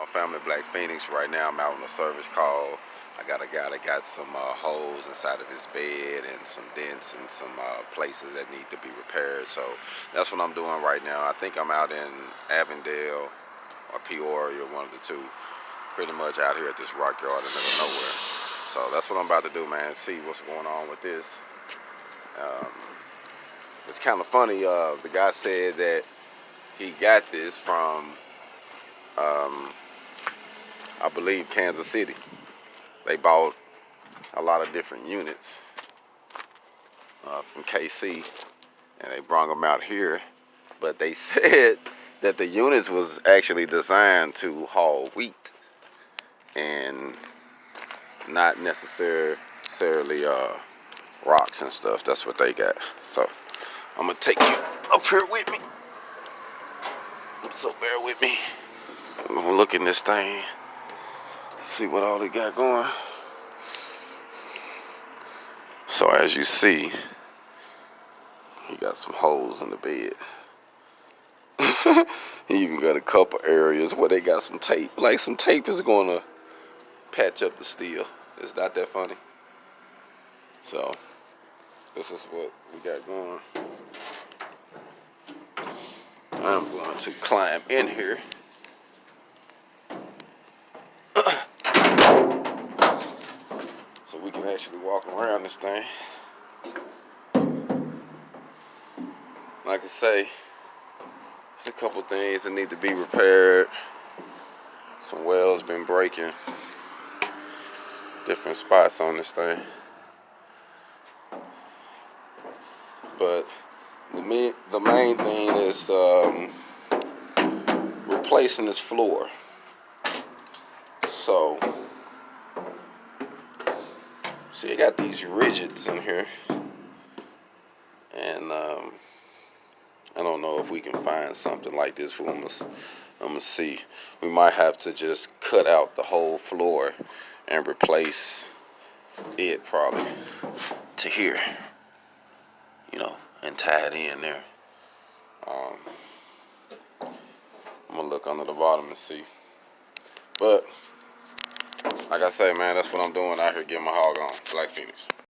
Family Black Phoenix. Right now I'm out on a service call. I got a guy that got some holes inside of his bed and some dents and some places that need to be repaired. So that's what I'm doing right now. I think I'm out in Avondale or Peoria, one of the two. Pretty much out here at this rock yard in the middle of nowhere. So that's what I'm about to do, man. See what's going on with this. It's kind of funny. The guy said that he got this from, I believe, Kansas City. They bought a lot of different units from KC, and they brought them out here. But they said that the units was actually designed to haul wheat and not necessarily rocks and stuff. That's what they got. So I'm gonna take you up here with me. So bear with me. I'm gonna look in this thing, see what all they got going. So as you see, he got some holes in the bed. He even got a couple areas where they got some tape. Like some tape is gonna patch up the steel. It's not that funny. So this is what we got going. I'm going to climb in here. So we can actually walk around this thing. Like I say, there's a couple things that need to be repaired. Some welds been breaking. Different spots on this thing. But the main thing is replacing this floor. So, see, I got these rigids in here, and I don't know if we can find something like this. I'm gonna see. We might have to just cut out the whole floor and replace it probably to here, you know, and tie it in there. I'm gonna look under the bottom and see. But like I say, man, that's what I'm doing out here getting my hog on. Black Phoenix.